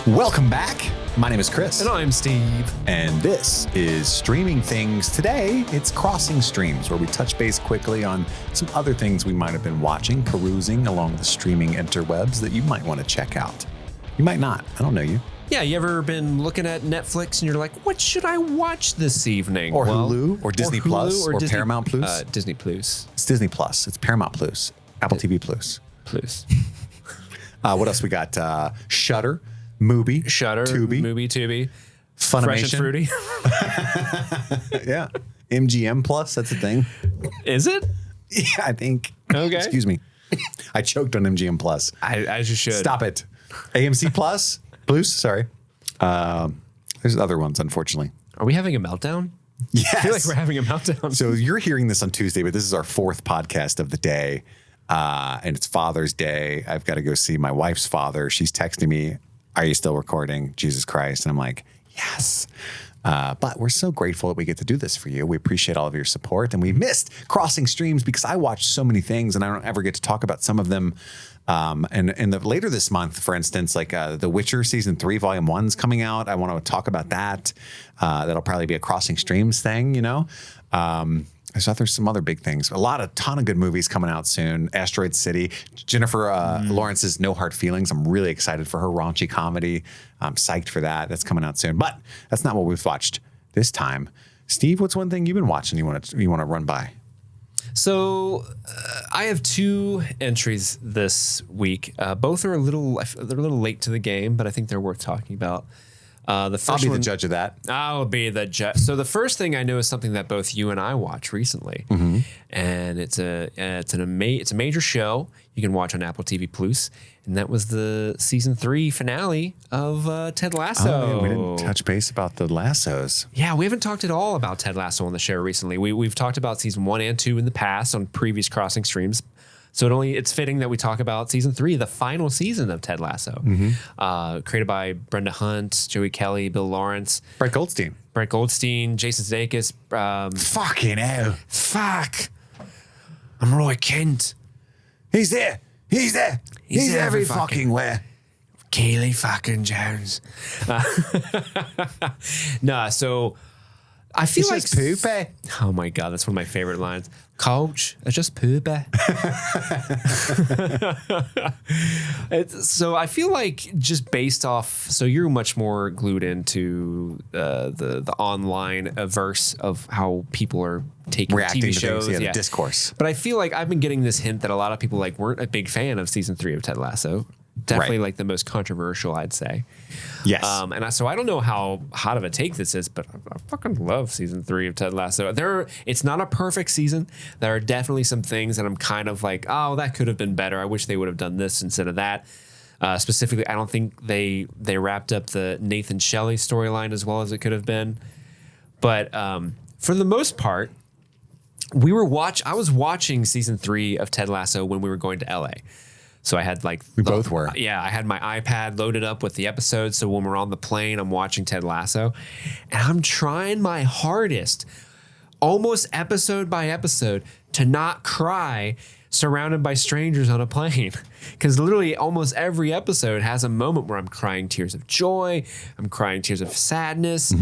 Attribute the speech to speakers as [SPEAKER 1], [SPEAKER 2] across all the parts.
[SPEAKER 1] Welcome back. My name is Chris.
[SPEAKER 2] And I'm Steve.
[SPEAKER 1] And this is Streaming Things. Today, it's Crossing Streams, where we touch base quickly on some other things we might have been watching, perusing along the streaming interwebs that you might want to check out. You might not. I don't know you.
[SPEAKER 2] Yeah, you ever been looking at Netflix and you're like, what should I watch this evening?
[SPEAKER 1] Or Hulu, or Disney Plus, or
[SPEAKER 2] Disney,
[SPEAKER 1] Paramount Plus.
[SPEAKER 2] Disney Plus.
[SPEAKER 1] It's Disney Plus. It's Paramount Plus. Apple TV Plus.
[SPEAKER 2] Plus.
[SPEAKER 1] What else we got? Shudder, Mubi,
[SPEAKER 2] Tubi,
[SPEAKER 1] Funimation.
[SPEAKER 2] Fresh and Fruity.
[SPEAKER 1] Yeah. MGM Plus, that's a thing.
[SPEAKER 2] Is it?
[SPEAKER 1] Yeah, I think.
[SPEAKER 2] Okay.
[SPEAKER 1] Excuse me. I choked on MGM Plus.
[SPEAKER 2] I just should.
[SPEAKER 1] Stop it. AMC Plus? Plus, sorry. There's other ones, unfortunately.
[SPEAKER 2] Are we having a meltdown?
[SPEAKER 1] Yes.
[SPEAKER 2] I feel like we're having a meltdown.
[SPEAKER 1] So you're hearing this on Tuesday, but this is our fourth podcast of the day. And it's Father's Day. I've got to go see my wife's father. She's texting me, "Are you still recording? Jesus Christ." And I'm like, yes. But we're so grateful that we get to do this for you. We appreciate all of your support. And we missed Crossing Streams because I watch so many things and I don't ever get to talk about some of them. And later this month, for instance, like The Witcher Season 3, Volume 1's coming out. I want to talk about that. That'll probably be a Crossing Streams thing, you know. I thought there's some other big things. A ton of good movies coming out soon. Asteroid City. Jennifer Lawrence's No Hard Feelings. I'm really excited for her raunchy comedy. I'm psyched for that. That's coming out soon. But that's not what we've watched this time. Steve, what's one thing you've been watching you want to run by?
[SPEAKER 2] So I have two entries this week. Both are they're a little late to the game, but I think they're worth talking about. The first
[SPEAKER 1] I'll be the judge of that.
[SPEAKER 2] I'll be the judge. So the first thing I know is something that both you and I watched recently, and it's a major show you can watch on Apple TV Plus, and that was the season 3 finale of Ted Lasso.
[SPEAKER 1] Oh, man, we didn't touch base about the Lassos.
[SPEAKER 2] Yeah, we haven't talked at all about Ted Lasso on the show recently. We've talked about season 1 and 2 in the past on previous Crossing Streams. So it's fitting that we talk about season 3, the final season of Ted Lasso, created by Brenda Hunt, Joey Kelly, Bill Lawrence,
[SPEAKER 1] Brett Goldstein,
[SPEAKER 2] Jason Sudeikis.
[SPEAKER 1] Fucking hell.
[SPEAKER 2] Fuck. I'm Roy Kent.
[SPEAKER 1] He's there. He's every fucking where.
[SPEAKER 2] Keely fucking Jones. Nah, so I feel
[SPEAKER 1] it's
[SPEAKER 2] like
[SPEAKER 1] just poopy.
[SPEAKER 2] Oh my God, that's one of my favorite lines. Coach, it's just poopy. So I feel like just based off, so you're much more glued into the online verse of how people are taking
[SPEAKER 1] reacting
[SPEAKER 2] TV
[SPEAKER 1] to
[SPEAKER 2] shows,
[SPEAKER 1] things, the discourse.
[SPEAKER 2] But I feel like I've been getting this hint that a lot of people weren't a big fan of season 3 of Ted Lasso. Definitely like the most controversial, I'd say.
[SPEAKER 1] Yes.
[SPEAKER 2] So I don't know how hot of a take this is, but I fucking love season 3 of Ted Lasso. It's not a perfect season. There are definitely some things that I'm kind of like, oh, that could have been better. I wish they would have done this instead of that. Specifically, I don't think they wrapped up the Nathan Shelley storyline as well as it could have been. But for the most part, I was watching season 3 of Ted Lasso when we were going to LA. So I had
[SPEAKER 1] we both were.
[SPEAKER 2] Yeah, I had my iPad loaded up with the episodes. So when we're on the plane, I'm watching Ted Lasso, and I'm trying my hardest, almost episode by episode, to not cry surrounded by strangers on a plane. Because literally almost every episode has a moment where I'm crying tears of joy, I'm crying tears of sadness.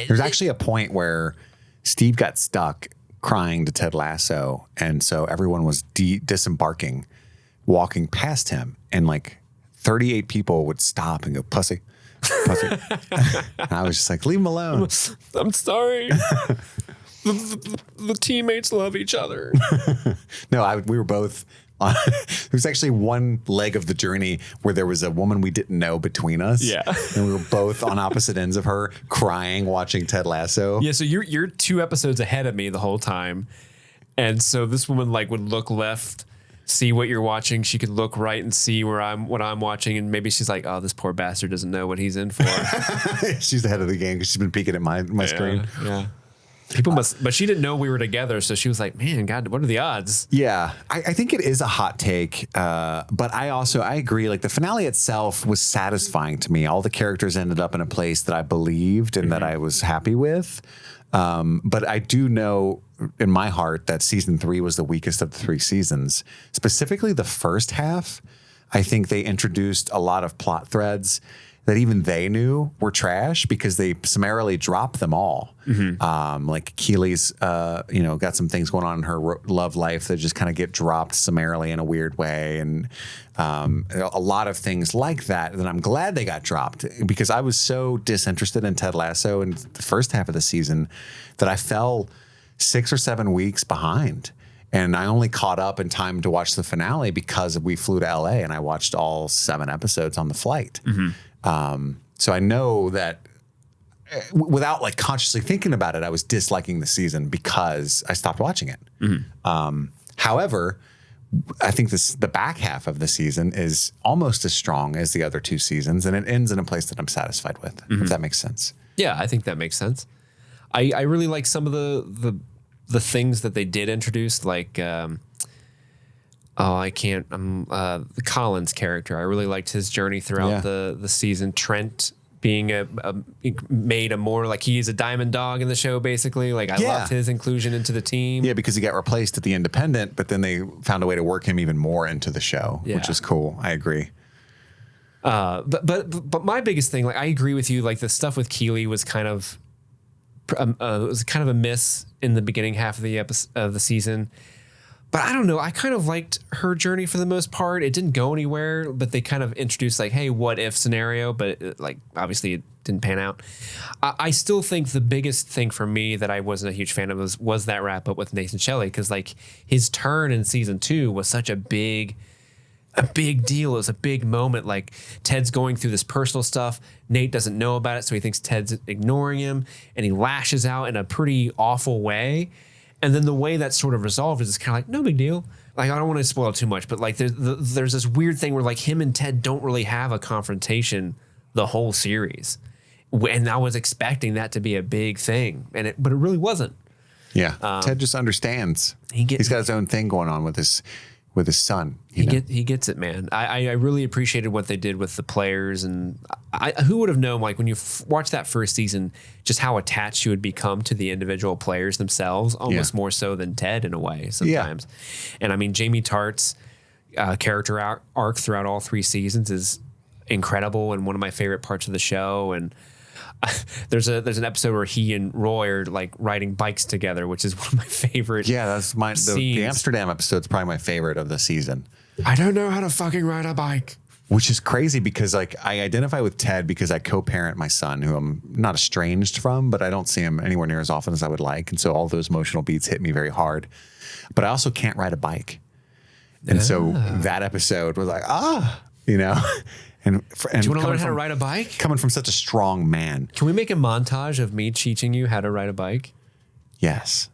[SPEAKER 1] There's actually a point where Steve got stuck crying to Ted Lasso, and so everyone was disembarking, walking past him, and 38 people would stop and go, pussy. And I was just like, leave him alone.
[SPEAKER 2] I'm sorry. the teammates love each other.
[SPEAKER 1] No, we were both on. There was actually one leg of the journey where there was a woman we didn't know between us.
[SPEAKER 2] Yeah.
[SPEAKER 1] And we were both on opposite ends of her, crying, watching Ted Lasso.
[SPEAKER 2] Yeah, so you're 2 episodes ahead of me the whole time. And so this woman would look left, see what you're watching. She could look right and see what I'm watching, and maybe she's like, "Oh, this poor bastard doesn't know what he's in for."
[SPEAKER 1] She's ahead of the game because she's been peeking at my screen.
[SPEAKER 2] Yeah, people must, but she didn't know we were together, so she was like, "Man, God, what are the odds?"
[SPEAKER 1] Yeah, I think it is a hot take, but I agree. The finale itself was satisfying to me. All the characters ended up in a place that I believed and that I was happy with. But I do know in my heart that season 3 was the weakest of the 3 seasons. Specifically, the first half I think they introduced a lot of plot threads that even they knew were trash because they summarily dropped them all. Like Keely's, got some things going on in her love life that just kind of get dropped summarily in a weird way. And a lot of things like that I'm glad they got dropped because I was so disinterested in Ted Lasso in the first half of the season that I fell 6 or 7 weeks behind. And I only caught up in time to watch the finale because we flew to LA and I watched all 7 episodes on the flight. So I know that without like consciously thinking about it, I was disliking the season because I stopped watching it. However, I think the back half of the season is almost as strong as the other 2 seasons, and it ends in a place that I'm satisfied with, if that makes sense.
[SPEAKER 2] Yeah, I think that makes sense. I really like some of the things that they did introduce, like Colin's character. I really liked his journey throughout the season. Trent being made a more like he is a diamond dog in the show, basically. Like I loved his inclusion into the team. Yeah,
[SPEAKER 1] because he got replaced at the Independent, but then they found a way to work him even more into the show, which is cool. I agree.
[SPEAKER 2] But my biggest thing, like I agree with you. Like the stuff with Keely was kind of a miss in the beginning half of the season. But I don't know. I kind of liked her journey for the most part. It didn't go anywhere, but they kind of introduced like, hey, what if scenario? But obviously it didn't pan out. I still think the biggest thing for me that I wasn't a huge fan of was that wrap up with Nathan Shelley, because like his turn in season 2 was such a big deal. It was a big moment. Like Ted's going through this personal stuff. Nate doesn't know about it, so he thinks Ted's ignoring him, and he lashes out in a pretty awful way. And then the way that's sort of resolved is it's kind of like, no big deal. Like, I don't want to spoil too much, but like there's this weird thing where like him and Ted don't really have a confrontation the whole series. And I was expecting that to be a big thing, but it really wasn't.
[SPEAKER 1] Yeah. Ted just understands. He's got his own thing going on with his son. He
[SPEAKER 2] gets it, man. I really appreciated what they did with the players, and who would have known, like when you watch that first season, just how attached you would become to the individual players themselves, almost more so than Ted in a way sometimes. Yeah. And I mean, Jamie Tartt's character arc throughout all 3 seasons is incredible and one of my favorite parts of the show. And there's an episode where he and Roy are like riding bikes together, which is one of my favorite. Yeah, that's
[SPEAKER 1] the Amsterdam episode's probably my favorite of the season.
[SPEAKER 2] I don't know how to fucking ride a bike.
[SPEAKER 1] Which is crazy because like I identify with Ted because I co-parent my son, who I'm not estranged from, but I don't see him anywhere near as often as I would like. And so all those emotional beats hit me very hard. But I also can't ride a bike. And so that episode was like, And
[SPEAKER 2] do you want to learn how to ride a bike?
[SPEAKER 1] Coming from such a strong man.
[SPEAKER 2] Can we make a montage of me teaching you how to ride a bike?
[SPEAKER 1] Yes.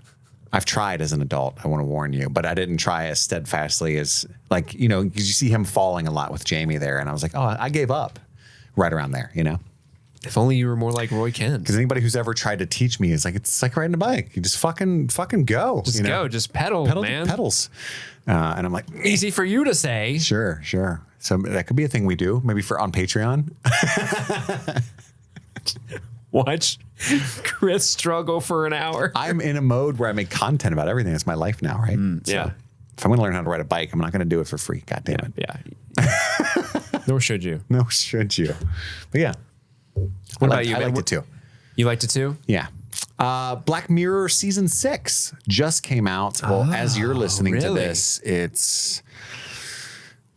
[SPEAKER 1] I've tried as an adult, I want to warn you, but I didn't try as steadfastly as, like, because you see him falling a lot with Jamie there. And I was like, I gave up right around there,
[SPEAKER 2] If only you were more like Roy Kent.
[SPEAKER 1] Because anybody who's ever tried to teach me is like, it's like riding a bike. You just fucking go.
[SPEAKER 2] Just go. Just pedal, man.
[SPEAKER 1] Pedals. And I'm like,
[SPEAKER 2] easy for you to say.
[SPEAKER 1] Sure. So that could be a thing we do, maybe on Patreon.
[SPEAKER 2] Watch Chris struggle for an hour.
[SPEAKER 1] I'm in a mode where I make content about everything. It's my life now, right?
[SPEAKER 2] Yeah.
[SPEAKER 1] If I'm going to learn how to ride a bike, I'm not going to do it for free. God damn it.
[SPEAKER 2] Yeah. Nor should you.
[SPEAKER 1] But yeah.
[SPEAKER 2] What about you?
[SPEAKER 1] I liked it too.
[SPEAKER 2] You liked it too?
[SPEAKER 1] Yeah. Black Mirror season 6 just came out. Well, as you're listening to this, it's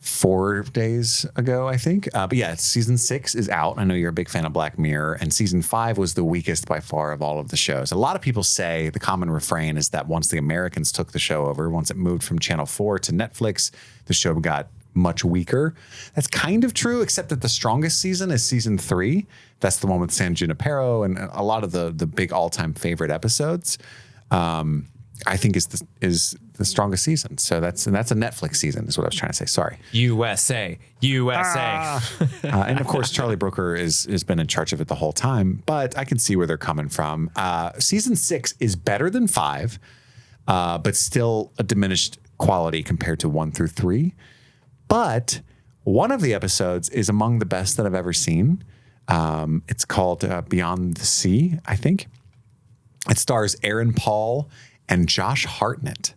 [SPEAKER 1] 4 days ago, I think. But yeah, season 6 is out. I know you're a big fan of Black Mirror, and season 5 was the weakest by far of all of the shows. A lot of people say the common refrain is that once the Americans took the show over, once it moved from Channel 4 to Netflix, the show got much weaker. That's kind of true, except that the strongest season is season 3. That's the one with San Junipero and a lot of the big all-time favorite episodes. I think is the strongest season. So that's a Netflix season is what I was trying to say. Sorry.
[SPEAKER 2] USA.
[SPEAKER 1] And of course, Charlie Brooker has been in charge of it the whole time, but I can see where they're coming from. Season 6 is better than 5, but still a diminished quality compared to 1 through 3. But one of the episodes is among the best that I've ever seen. It's called Beyond the Sea, I think. It stars Aaron Paul and Josh Hartnett.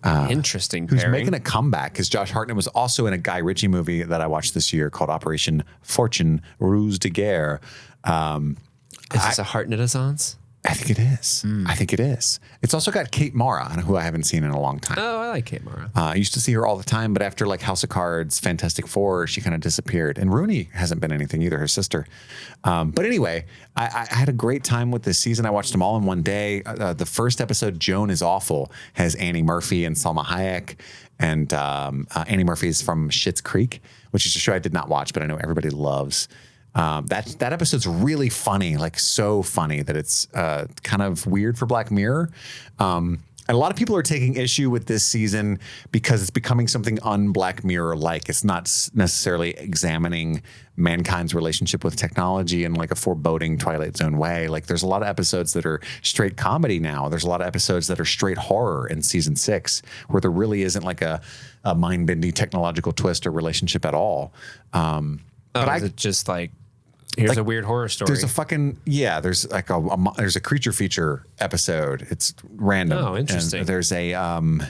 [SPEAKER 2] Interesting
[SPEAKER 1] who's
[SPEAKER 2] pairing.
[SPEAKER 1] making a comeback because Josh Hartnett was also in a Guy Ritchie movie that I watched this year called Operation Fortune Ruse de Guerre.
[SPEAKER 2] Is this a Hartnettissance?
[SPEAKER 1] I think it is. I think it is. It's also got Kate Mara, who I haven't seen in a long time.
[SPEAKER 2] Oh, I like Kate Mara.
[SPEAKER 1] I used to see her all the time, but after like House of Cards, Fantastic Four, she kind of disappeared. And Rooney hasn't been anything either, her sister. But anyway, I had a great time with this season. I watched them all in one day. The first episode, Joan is Awful, has Annie Murphy and Salma Hayek. And Annie Murphy is from Schitt's Creek, which is a show I did not watch, but I know everybody loves. That episode's really funny, like so funny that it's kind of weird for Black Mirror. And a lot of people are taking issue with this season because it's becoming something un-Black Mirror-like. It's not necessarily examining mankind's relationship with technology in like a foreboding Twilight Zone way. Like there's a lot of episodes that are straight comedy now. There's a lot of episodes that are straight horror in season 6 where there really isn't like a mind-bending technological twist or relationship at all.
[SPEAKER 2] But is it just like... Here's like, a weird horror story.
[SPEAKER 1] There's a fucking there's like there's a creature feature episode. It's random.
[SPEAKER 2] Oh, interesting.
[SPEAKER 1] And there's
[SPEAKER 2] and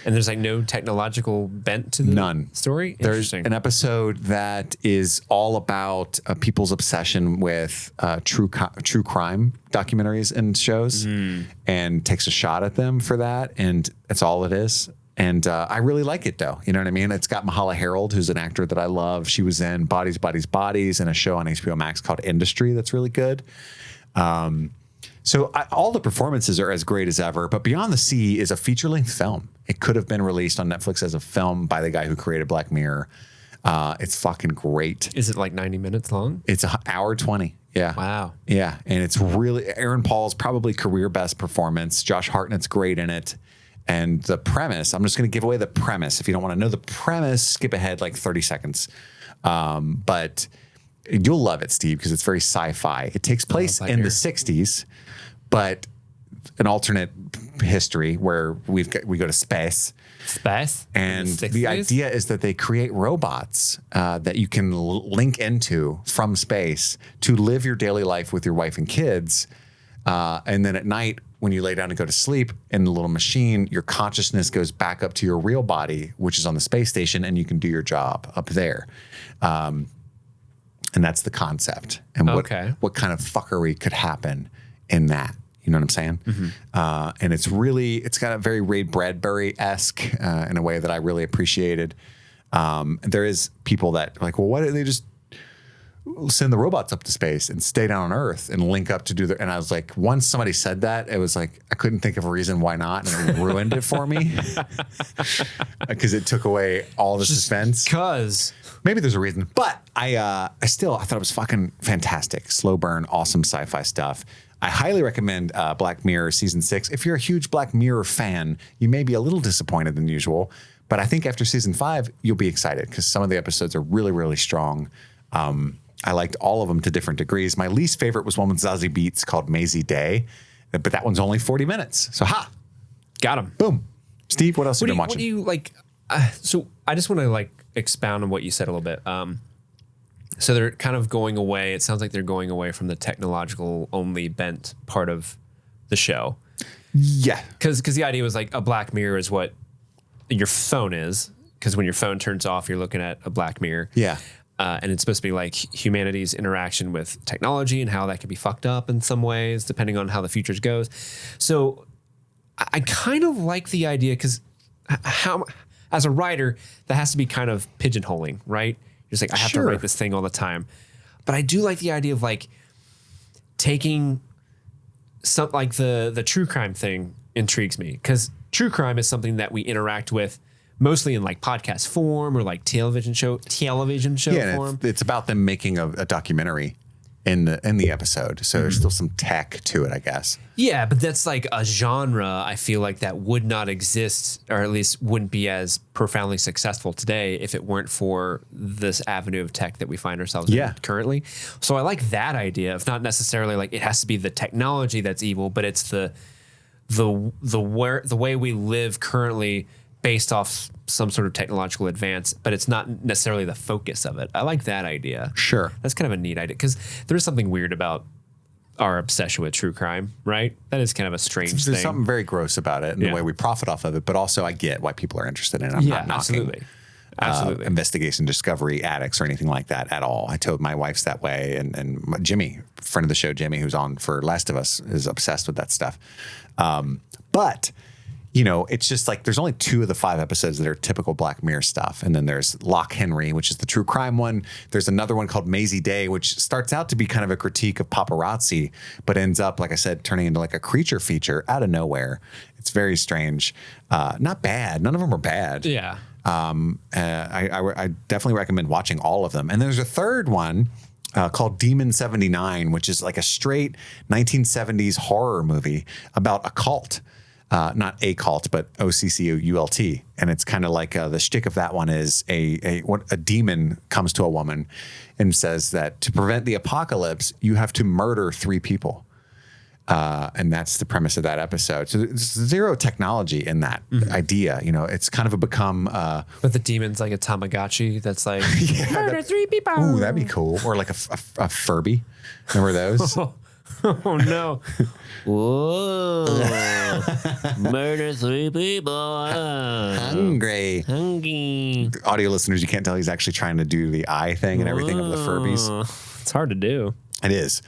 [SPEAKER 2] there's like no technological bent to the story.
[SPEAKER 1] There's an episode that is all about people's obsession with true crime documentaries and shows, and takes a shot at them for that, and that's all it is. And I really like it, though. You know what I mean? It's got Mahala Harold, who's an actor that I love. She was in Bodies, Bodies, Bodies, and a show on HBO Max called Industry that's really good. So all the performances are as great as ever. But Beyond the Sea is a feature-length film. It could have been released on Netflix as a film by the guy who created Black Mirror. It's fucking great.
[SPEAKER 2] Is it like 90 minutes long?
[SPEAKER 1] It's an hour 20. Yeah.
[SPEAKER 2] Wow.
[SPEAKER 1] Yeah. And it's really Aaron Paul's probably career best performance. Josh Hartnett's great in it. And the premise, I'm just going to give away the premise. If you don't want to know the premise, skip ahead like 30 seconds. But you'll love it, Steve, because it's very sci-fi. It takes place in the 60s, but an alternate history where we go to space.
[SPEAKER 2] Space?
[SPEAKER 1] And the idea is that they create robots that you can link into from space to live your daily life with your wife and kids. And then at night, when you lay down and go to sleep in the little machine, your consciousness goes back up to your real body, which is on the space station, and you can do your job up there. And that's the concept. And what kind of fuckery could happen in that? You know what I'm saying? Mm-hmm. And it's got a very Ray Bradbury-esque in a way that I really appreciated. There is people that like, well, why didn't they just send the robots up to space and stay down on Earth and link up to do and I was like, once somebody said that, it was like, I couldn't think of a reaon why not. And it ruined it for me because it took away all the suspense.
[SPEAKER 2] Because
[SPEAKER 1] maybe there's a reason, but I thought it was fucking fantastic. Slow burn, awesome sci-fi stuff. I highly recommend Black Mirror season 6. If you're a huge Black Mirror fan, you may be a little disappointed than usual, but I think after season 5, you'll be excited because some of the episodes are really, really strong. I liked all of them to different degrees. My least favorite was one with Zazie Beetz called Maisie Day, but that one's only 40 minutes. So,
[SPEAKER 2] got him.
[SPEAKER 1] Boom. Steve, what else have you been watching?
[SPEAKER 2] What do you like? So I just want to like expound on what you said a little bit. So they're kind of going away. It sounds like they're going away from the technological only bent part of the show.
[SPEAKER 1] Yeah.
[SPEAKER 2] Because the idea was like a Black Mirror is what your phone is. Because when your phone turns off, you're looking at a Black Mirror.
[SPEAKER 1] Yeah.
[SPEAKER 2] And it's supposed to be like humanity's interaction with technology and how that can be fucked up in some ways, depending on how the futures goes. So I kind of like the idea because as a writer, that has to be kind of pigeonholing, right? You're just like, I have to write this thing all the time. But I do like the idea of like taking something like the true crime thing intrigues me because true crime is something that we interact with mostly in like podcast form or like television show form.
[SPEAKER 1] It's about them making a documentary in the episode. So there's still some tech to it, I guess.
[SPEAKER 2] Yeah, but that's like a genre I feel like that would not exist or at least wouldn't be as profoundly successful today if it weren't for this avenue of tech that we find ourselves in currently. So I like that idea of not necessarily like it has to be the technology that's evil, but it's the way we live currently based off some sort of technological advance, but it's not necessarily the focus of it. I like that idea.
[SPEAKER 1] Sure.
[SPEAKER 2] That's kind of a neat idea because there's something weird about our obsession with true crime, right? That is kind of a strange thing.
[SPEAKER 1] There's something very gross about it and the way we profit off of it, but also I get why people are interested in it. I'm not knocking investigation discovery addicts or anything like that at all. I told my wife's that way, and Jimmy, friend of the show, Jimmy, who's on for Last of Us, is obsessed with that stuff. But you know, it's just like there's only 2 of the 5 episodes that are typical Black Mirror stuff. And then there's Lock Henry, which is the true crime one. There's another one called Maisie Day, which starts out to be kind of a critique of paparazzi, but ends up, like I said, turning into like a creature feature out of nowhere. It's very strange. Not bad. None of them are bad.
[SPEAKER 2] Yeah.
[SPEAKER 1] I definitely recommend watching all of them. And there's a third one called Demon 79, which is like a straight 1970s horror movie about a cult. Not a cult, but OCCULT. And it's kind of like the shtick of that one is a demon comes to a woman and says that to prevent the apocalypse, you have to murder 3 people. And that's the premise of that episode. So there's zero technology in that idea. You know, it's kind of become.
[SPEAKER 2] But the demon's like a Tamagotchi that's like, murder 3 people.
[SPEAKER 1] Ooh, that'd be cool. Or like a Furby. Remember those?
[SPEAKER 2] Oh no! Whoa! Murder 3 people.
[SPEAKER 1] Hungry. Audio listeners, you can't tell he's actually trying to do the eye thing and everything of the Furbies.
[SPEAKER 2] It's hard to do.
[SPEAKER 1] It is.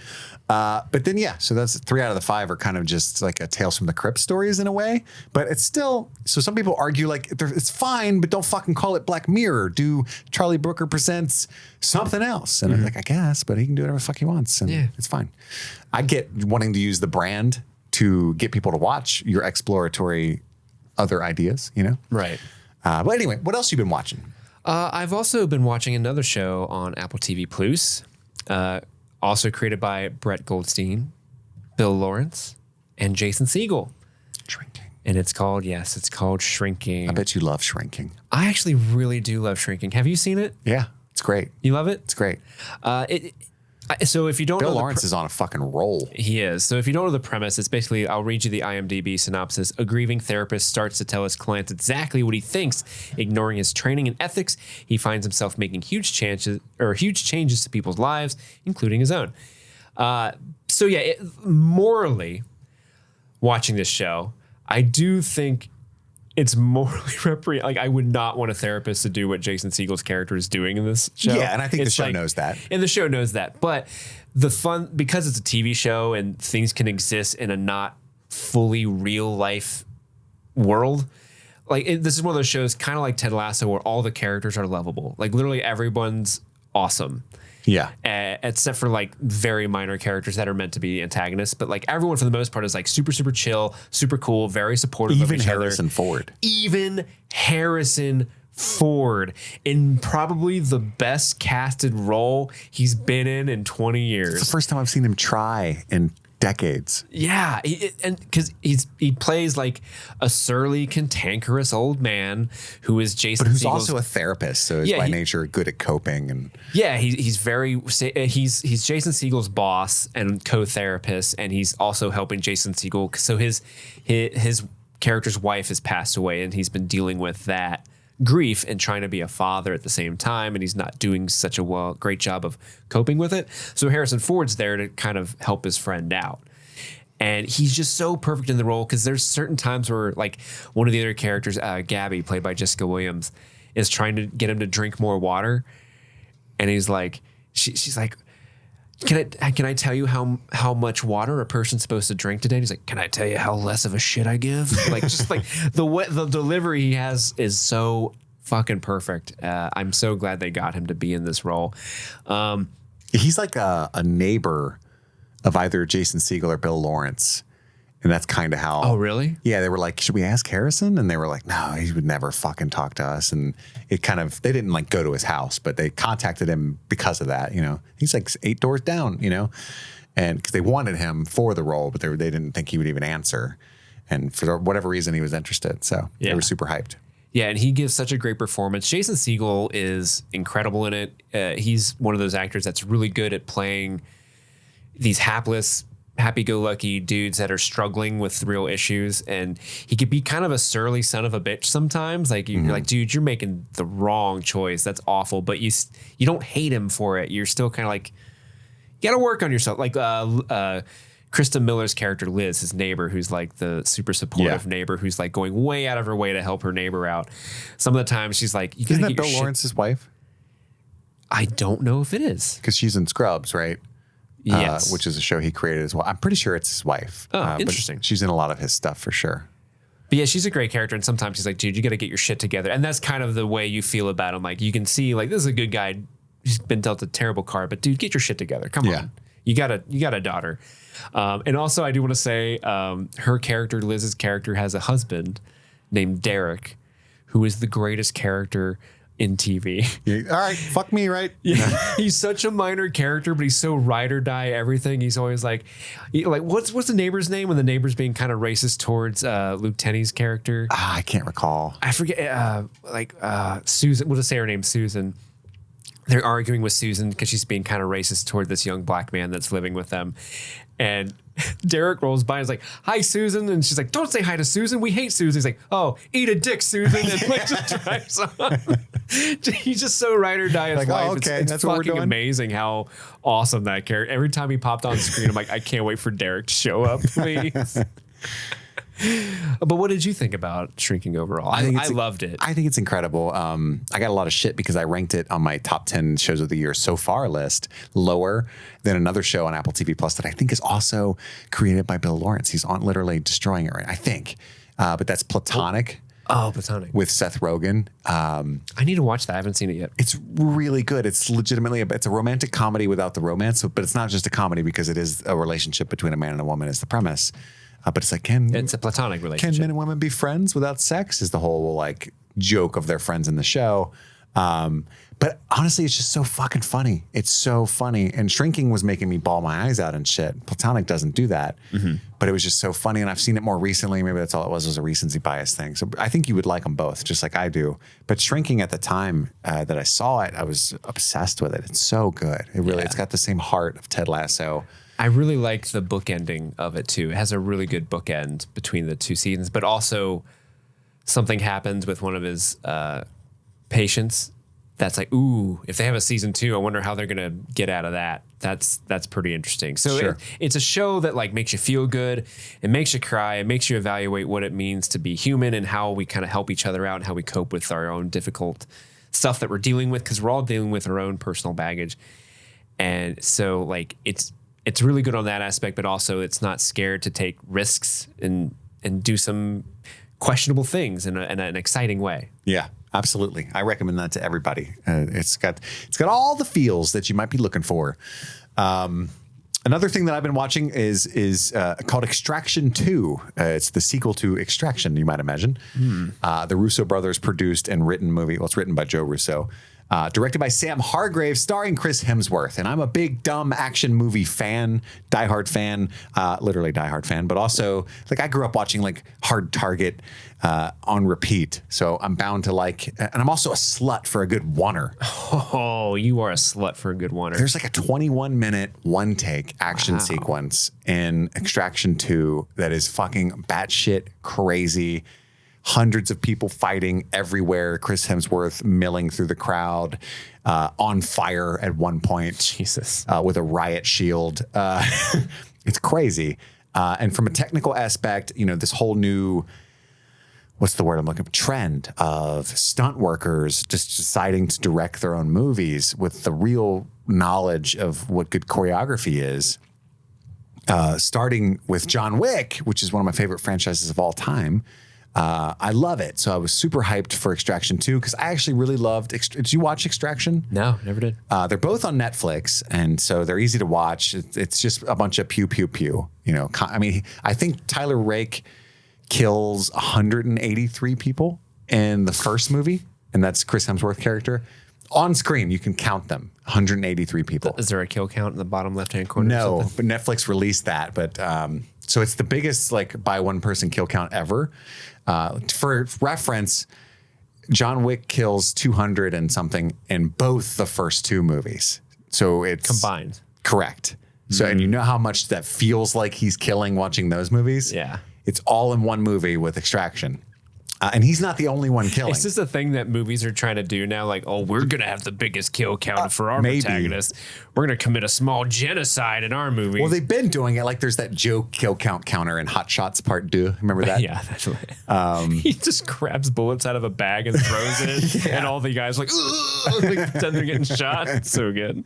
[SPEAKER 1] But then, so that's 3 out of the 5 are kind of just like a Tales from the Crypt stories in a way. But it's still, so some people argue like it's fine, but don't fucking call it Black Mirror. Do Charlie Brooker Presents something else. And I'm like, I guess, but he can do whatever the fuck he wants. And it's fine. I get wanting to use the brand to get people to watch your exploratory other ideas, you know?
[SPEAKER 2] Right.
[SPEAKER 1] But anyway, what else you been watching?
[SPEAKER 2] I've also been watching another show on Apple TV Plus. Also created by Brett Goldstein, Bill Lawrence, and Jason Segel.
[SPEAKER 1] Shrinking.
[SPEAKER 2] And it's called Shrinking.
[SPEAKER 1] I bet you love Shrinking.
[SPEAKER 2] I actually really do love Shrinking. Have you seen it?
[SPEAKER 1] Yeah, it's great.
[SPEAKER 2] You love it?
[SPEAKER 1] It's great.
[SPEAKER 2] So if you don't know,
[SPEAKER 1] Bill Lawrence is on a fucking roll.
[SPEAKER 2] He is. So if you don't know the premise, it's basically, I'll read you the IMDb synopsis. A grieving therapist starts to tell his clients exactly what he thinks. Ignoring his training and ethics, he finds himself making huge changes to people's lives, including his own. Morally, watching this show, I do think it's morally like I would not want a therapist to do what Jason Segel's character is doing in this show.
[SPEAKER 1] Yeah, and I think the show knows that.
[SPEAKER 2] And the show knows that. But the fun, because it's a TV show and things can exist in a not fully real life world, this is one of those shows kind of like Ted Lasso where all the characters are lovable. Like literally everyone's awesome.
[SPEAKER 1] Yeah.
[SPEAKER 2] Except for like very minor characters that are meant to be antagonists. But like everyone for the most part is like super, super chill, super cool, very supportive of each other. Even Harrison Ford in probably the best casted role he's been in 20 years.
[SPEAKER 1] It's the first time I've seen him try in decades.
[SPEAKER 2] Yeah, and because he plays like a surly, cantankerous old man who is Jason,
[SPEAKER 1] but who's
[SPEAKER 2] Segel's,
[SPEAKER 1] also a therapist, so is by nature good at coping. And
[SPEAKER 2] he's Jason Segel's boss and co-therapist, and he's also helping Jason Segel. So his character's wife has passed away, and he's been dealing with that grief and trying to be a father at the same time, and he's not doing such a great job of coping with it. So Harrison Ford's there to kind of help his friend out. And he's just so perfect in the role because there's certain times where like one of the other characters, Gabby, played by Jessica Williams, is trying to get him to drink more water. And he's like, she's like, can I tell you how much water a person's supposed to drink today? And he's like, can I tell you how less of a shit I give? Like just like the delivery he has is so fucking perfect. I'm so glad they got him to be in this role.
[SPEAKER 1] He's like a neighbor of either Jason Segel or Bill Lawrence. And that's kind of how.
[SPEAKER 2] Oh, really?
[SPEAKER 1] Yeah, they were like, should we ask Harrison? And they were like, no, he would never fucking talk to us. And it kind of, they didn't like go to his house, but they contacted him because of that. You know, he's like 8 doors down, you know, and because they wanted him for the role, but they didn't think he would even answer. And for whatever reason, he was interested. So they were super hyped.
[SPEAKER 2] Yeah, and he gives such a great performance. Jason Segel is incredible in it. He's one of those actors that's really good at playing these hapless, happy-go-lucky dudes that are struggling with real issues, and he could be kind of a surly son of a bitch sometimes. Like you're like, dude, you're making the wrong choice. That's awful. But you don't hate him for it. You're still kind of like, You got to work on yourself. Like Krista Miller's character, Liz, his neighbor, who's like the super supportive neighbor who's like going way out of her way to help her neighbor out. Some of the time she's like, you
[SPEAKER 1] isn't that Bill Lawrence's wife?
[SPEAKER 2] I don't know if it is.
[SPEAKER 1] Because she's in Scrubs, right?
[SPEAKER 2] Yes.
[SPEAKER 1] Which is a show he created as well. I'm pretty sure it's his wife.
[SPEAKER 2] Oh, interesting.
[SPEAKER 1] But she's in a lot of his stuff for sure.
[SPEAKER 2] But yeah, she's a great character. And sometimes she's like, dude, you got to get your shit together. And that's kind of the way you feel about him. Like you can see like, this is a good guy. He's been dealt a terrible card, but dude, get your shit together. Come on. You got a daughter. And also I do want to say her character, Liz's character, has a husband named Derek, who is the greatest character in TV.
[SPEAKER 1] Yeah, all right, fuck me, right?
[SPEAKER 2] Yeah, he's such a minor character, but he's so ride or die everything. He's always like what's the neighbor's name when the neighbor's being kind of racist towards Luke Tenney's character?
[SPEAKER 1] I can't recall.
[SPEAKER 2] I forget. Susan. We'll just say her name, Susan. They're arguing with Susan because she's being kind of racist toward this young black man that's living with them, and Derek rolls by and is like, "Hi, Susan," and she's like, "Don't say hi to Susan. We hate Susan." He's like, "Oh, eat a dick, Susan," and like just drives on. He's just so ride or die his
[SPEAKER 1] like,
[SPEAKER 2] life.
[SPEAKER 1] Oh, okay.
[SPEAKER 2] It's
[SPEAKER 1] That's what we're
[SPEAKER 2] fucking
[SPEAKER 1] doing.
[SPEAKER 2] amazing how awesome that character. Every time he popped on screen, I'm like, I can't wait for Derek to show up, please. But what did you think about Shrinking overall? I loved it.
[SPEAKER 1] I think it's incredible. I got a lot of shit because I ranked it on my top 10 shows of the year so far list lower than another show on Apple TV Plus that I think is also created by Bill Lawrence. He's on literally destroying it, right? I think. But that's Platonic.
[SPEAKER 2] Oh, Platonic.
[SPEAKER 1] With Seth Rogen.
[SPEAKER 2] I need to watch that. I haven't seen it yet.
[SPEAKER 1] It's really good. It's legitimately, it's a romantic comedy without the romance, but it's not just a comedy because it is a relationship between a man and a woman is the premise. But it's like,
[SPEAKER 2] it's a platonic relationship.
[SPEAKER 1] Can men and women be friends without sex? Is the whole like joke of their friends in the show. But honestly, it's just so fucking funny. It's so funny. And Shrinking was making me bawl my eyes out and shit. Platonic doesn't do that. Mm-hmm. But it was just so funny. And I've seen it more recently. Maybe that's all it was a recency bias thing. So I think you would like them both, just like I do. But Shrinking at the time that I saw it, I was obsessed with it. It's so good. It really, it's got the same heart of Ted Lasso.
[SPEAKER 2] I really like the bookending of it too. It has a really good bookend between the two seasons, but also something happens with one of his patients that's like, ooh, if they have a season 2, I wonder how they're gonna get out of that. That's pretty interesting. So it's a show that like makes you feel good, it makes you cry, it makes you evaluate what it means to be human and how we kind of help each other out and how we cope with our own difficult stuff that we're dealing with, because we're all dealing with our own personal baggage. And so like it's really good on that aspect, but also it's not scared to take risks and do some questionable things in an exciting way. Yeah, absolutely. I recommend that to everybody. It's got all the feels that you might be looking for. Another thing that I've been watching is called Extraction 2. It's the sequel to Extraction, you might imagine. The Russo brothers produced and written movie. Well, it's written by Joe Russo. Directed by Sam Hargrave, starring Chris Hemsworth. And I'm a big, dumb action movie fan, diehard fan, literally diehard fan, but also, like, I grew up watching, like, Hard Target on repeat. So I'm bound to like, and I'm also a slut for a good oneer. Oh, you are a slut for a good oneer.
[SPEAKER 1] There's like a 21-minute one-take action sequence in Extraction 2 that is fucking batshit crazy. Hundreds of people fighting everywhere. Chris Hemsworth milling through the crowd, on fire at one point.
[SPEAKER 2] Jesus.
[SPEAKER 1] With a riot shield. It's crazy. And from a technical aspect, you know, this whole new, what's the word I'm looking for? Trend of stunt workers just deciding to direct their own movies with the real knowledge of what good choreography is. Starting with John Wick, which is one of my favorite franchises of all time. I love it. So I was super hyped for Extraction 2 because I actually really loved. Did you watch Extraction?
[SPEAKER 2] No, never did.
[SPEAKER 1] They're both on Netflix, and so they're easy to watch. It's just a bunch of pew, pew, pew. You know, I mean, I think Tyler Rake kills 183 people in the first movie, and that's Chris Hemsworth's character. On screen, you can count them, 183 people.
[SPEAKER 2] Is there a kill count in the bottom left-hand corner?
[SPEAKER 1] No, but Netflix released that. But so it's the biggest like by one person kill count ever. For reference, John Wick kills 200 and something in both the first two movies. So it's
[SPEAKER 2] combined.
[SPEAKER 1] Correct. So, and you know how much that feels like he's killing watching those movies?
[SPEAKER 2] Yeah.
[SPEAKER 1] It's all in one movie with Extraction. And he's not the only one killing.
[SPEAKER 2] Is this a thing that movies are trying to do now? Like, oh, we're going to have the biggest kill count for our
[SPEAKER 1] maybe.
[SPEAKER 2] protagonist. We're going to commit a small genocide in our movie.
[SPEAKER 1] Well, they've been doing it. Like there's that Joe kill count counter in Hot Shots Part 2. Remember that?
[SPEAKER 2] Yeah, that's right. He just grabs bullets out of a bag and throws it. And all the guys like, like pretend they're getting shot. It's so good.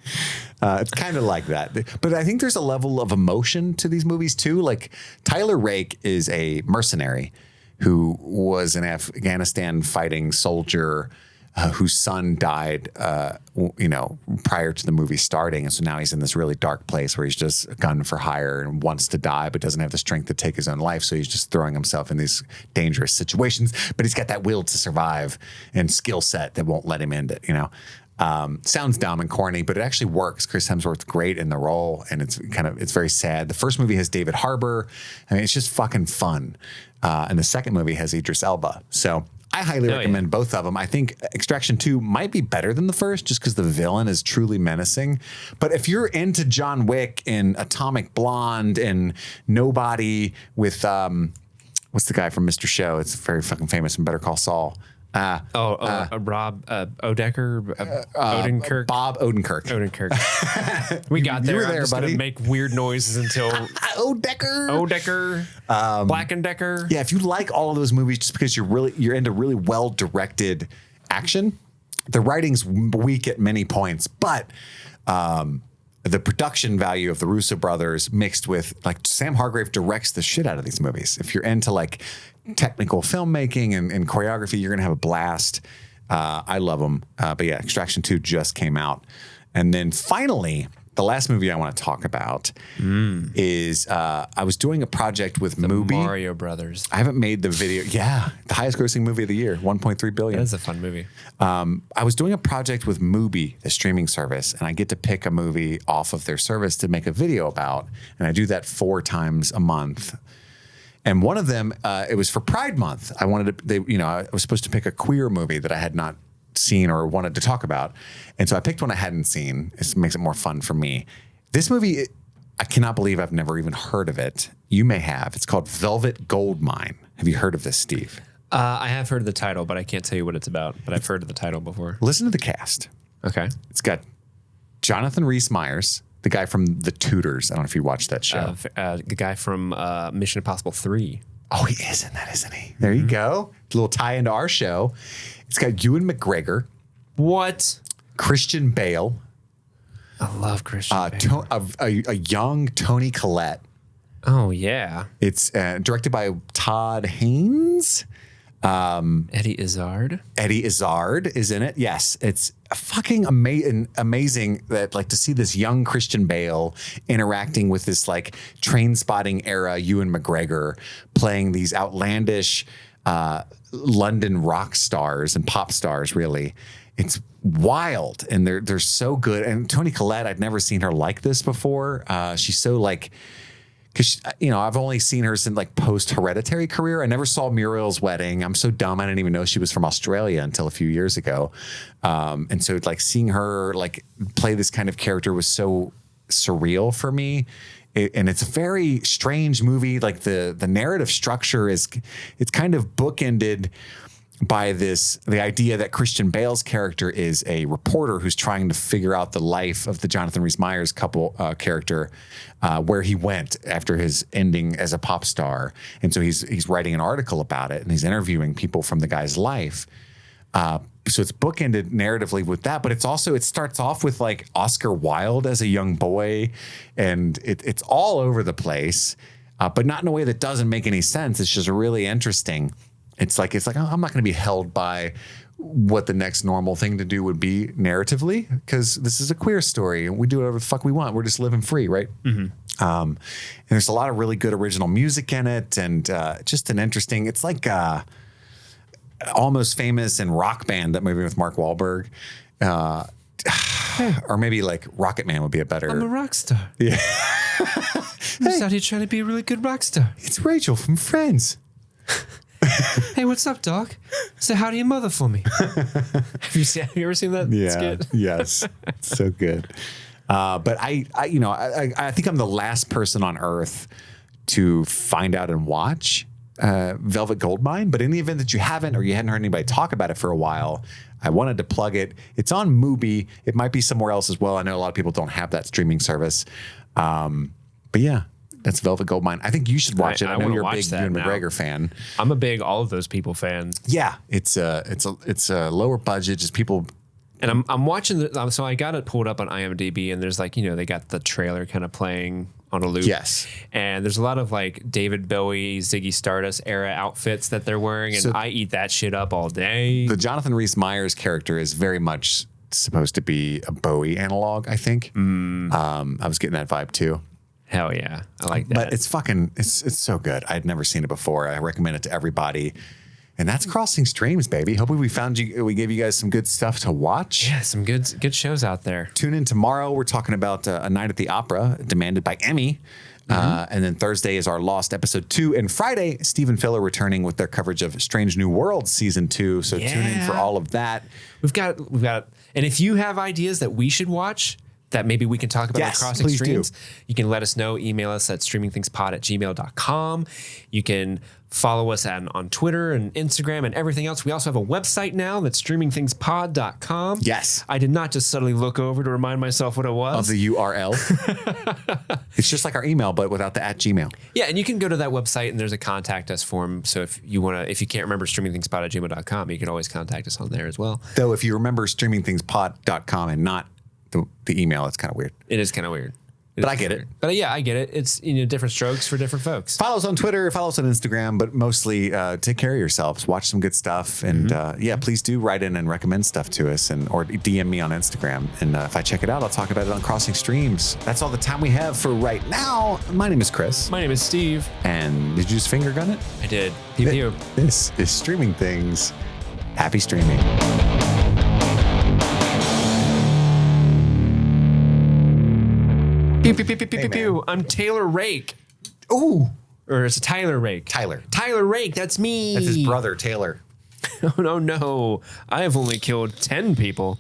[SPEAKER 1] It's kind of like that. But I think there's a level of emotion to these movies too. Like Tyler Rake is a mercenary who was an Afghanistan fighting soldier whose son died, prior to the movie starting. And so now he's in this really dark place where he's just a gun for hire and wants to die, but doesn't have the strength to take his own life. So he's just throwing himself in these dangerous situations, but he's got that will to survive and skill set that won't let him end it, Sounds dumb and corny, but it actually works. Chris Hemsworth's great in the role, and it's very sad. The first movie has David Harbour. I mean, it's just fucking fun. And the second movie has Idris Elba. So I highly recommend both of them. I think Extraction 2 might be better than the first just because the villain is truly menacing. But if you're into John Wick and Atomic Blonde and Nobody with, what's the guy from Mr. Show? It's very fucking famous in Better Call Saul.
[SPEAKER 2] Rob Odenkirk, Odenkirk,
[SPEAKER 1] Bob Odenkirk.
[SPEAKER 2] We got there.
[SPEAKER 1] You were there,
[SPEAKER 2] I'm just
[SPEAKER 1] buddy.
[SPEAKER 2] gonna make weird noises until
[SPEAKER 1] Odecker.
[SPEAKER 2] Black and Decker.
[SPEAKER 1] Yeah, if you like all of those movies, just because you're into really well directed action, the writing's weak at many points, but the production value of the Russo brothers mixed with like Sam Hargrave directs the shit out of these movies. If you're into like technical filmmaking and choreography, you're going to have a blast. I love them. But yeah, Extraction 2 just came out. And then finally, the last movie I want to talk about is I was doing a project with Mubi.
[SPEAKER 2] Mario Brothers.
[SPEAKER 1] I haven't made the video. Yeah, the highest grossing movie of the year, 1.3 billion.
[SPEAKER 2] That is a fun movie.
[SPEAKER 1] I was doing a project with Mubi, the streaming service, and I get to pick a movie off of their service to make a video about. And I do that 4 times a month. And one of them, it was for Pride Month. I was supposed to pick a queer movie that I had not seen or wanted to talk about. And so I picked one I hadn't seen. It makes it more fun for me. This movie, I cannot believe I've never even heard of it. You may have. It's called Velvet Goldmine. Have you heard of this, Steve?
[SPEAKER 2] I have heard of the title, but I can't tell you what it's about. But I've heard of the title before.
[SPEAKER 1] Listen to the cast.
[SPEAKER 2] Okay.
[SPEAKER 1] It's got Jonathan Rhys-Meyers, the guy from The Tutors. I don't know if you watched that show.
[SPEAKER 2] The guy from Mission Impossible 3.
[SPEAKER 1] Oh, he is in that, isn't he? There you go. A little tie into our show. It's got Ewan McGregor.
[SPEAKER 2] What?
[SPEAKER 1] Christian Bale.
[SPEAKER 2] I love Christian Bale.
[SPEAKER 1] A young Toni Collette.
[SPEAKER 2] Oh, yeah.
[SPEAKER 1] It's directed by Todd Haynes.
[SPEAKER 2] Eddie Izzard.
[SPEAKER 1] Eddie Izzard is in it. Yes, it's fucking amazing that like to see this young Christian Bale interacting with this like Train Spotting era Ewan McGregor playing these outlandish London rock stars and pop stars. Really, it's wild, and they're so good. And Toni Collette, I'd never seen her like this before. She's so like. Because, I've only seen her since like post-Hereditary career. I never saw Muriel's Wedding. I'm so dumb. I didn't even know she was from Australia until a few years ago. And so like seeing her like play this kind of character was so surreal for me. And it's a very strange movie. Like the narrative structure it's kind of bookended by the idea that Christian Bale's character is a reporter who's trying to figure out the life of the Jonathan Rhys-Meyers couple character, where he went after his ending as a pop star. And so he's writing an article about it and he's interviewing people from the guy's life. So it's bookended narratively with that, but it starts off with like Oscar Wilde as a young boy, and it's all over the place, but not in a way that doesn't make any sense. It's just really interesting. It's like, oh, I'm not going to be held by what the next normal thing to do would be narratively, because this is a queer story and we do whatever the fuck we want. We're just living free, right? Mm-hmm. And there's a lot of really good original music in it, and just an interesting. It's like Almost Famous and Rock Band, that movie with Mark Wahlberg, or maybe like Rocket Man would be a better.
[SPEAKER 2] I'm a rock star.
[SPEAKER 1] Yeah,
[SPEAKER 2] I'm just out here trying to be a really good rock star.
[SPEAKER 1] It's Rachel from Friends.
[SPEAKER 2] Hey, what's up, Doc? Say hi to your mother for me. Have you ever seen that skit?
[SPEAKER 1] Yes. It's so good. But I think I'm the last person on earth to find out and watch Velvet Goldmine. But in the event that you haven't, or you hadn't heard anybody talk about it for a while, I wanted to plug it. It's on Mubi. It might be somewhere else as well. I know a lot of people don't have that streaming service. But yeah, that's Velvet Goldmine. I think you should watch it. I know you're a big Ewan McGregor fan.
[SPEAKER 2] I'm a big All of Those People fan.
[SPEAKER 1] Yeah, it's a lower budget, just people.
[SPEAKER 2] And I'm watching so I got it pulled up on IMDb, and there's like, they got the trailer kind of playing on a loop.
[SPEAKER 1] Yes.
[SPEAKER 2] And there's a lot of like David Bowie, Ziggy Stardust era outfits that they're wearing, and I eat that shit up all day.
[SPEAKER 1] The Jonathan Rhys Meyers character is very much supposed to be a Bowie analog, I think. I was getting that vibe too.
[SPEAKER 2] Hell yeah. I like that.
[SPEAKER 1] But it's so good. I'd never seen it before. I recommend it to everybody. And that's Crossing Streams, baby. Hopefully we gave you guys some good stuff to watch.
[SPEAKER 2] Yeah, some good shows out there.
[SPEAKER 1] Tune in tomorrow. We're talking about A Night at the Opera, demanded by Emmy. And then Thursday is our Lost episode 2. And Friday, Stephen Filler returning with their coverage of Strange New Worlds season 2. So tune in for all of that.
[SPEAKER 2] We've got, and if you have ideas that we should watch, that maybe we can talk about with Crossing Streams, you can let us know. Email us at streamingthingspod@gmail.com. You can follow us on Twitter and Instagram and everything else. We also have a website now that's streamingthingspod.com.
[SPEAKER 1] Yes.
[SPEAKER 2] I did not just suddenly look over to remind myself what it was.
[SPEAKER 1] Of the URL. It's just like our email, but without the @Gmail.
[SPEAKER 2] Yeah, and you can go to that website and there's a contact us form. So if you can't remember streamingthingspod@gmail.com, you can always contact us on there as well.
[SPEAKER 1] Though if you remember streamingthingspod.com and not the email, it's kind of weird.
[SPEAKER 2] It is kind of weird.
[SPEAKER 1] But I get it.
[SPEAKER 2] But yeah, I get it. It's different strokes for different folks.
[SPEAKER 1] Follow us on Twitter, follow us on Instagram, but mostly take care of yourselves. Watch some good stuff. And please do write in and recommend stuff to us or DM me on Instagram. And if I check it out, I'll talk about it on Crossing Streams. That's all the time we have for right now. My name is Chris.
[SPEAKER 2] My name is Steve.
[SPEAKER 1] And did you just finger gun it?
[SPEAKER 2] I did. Pew pew.
[SPEAKER 1] This is Streaming Things. Happy streaming.
[SPEAKER 2] Pew, pew, pew, pew, pew, pew. I'm Taylor Rake.
[SPEAKER 1] Ooh.
[SPEAKER 2] Or it's Tyler Rake. Tyler Rake, that's me.
[SPEAKER 1] That's his brother, Taylor.
[SPEAKER 2] Oh, no. I have only killed 10 people.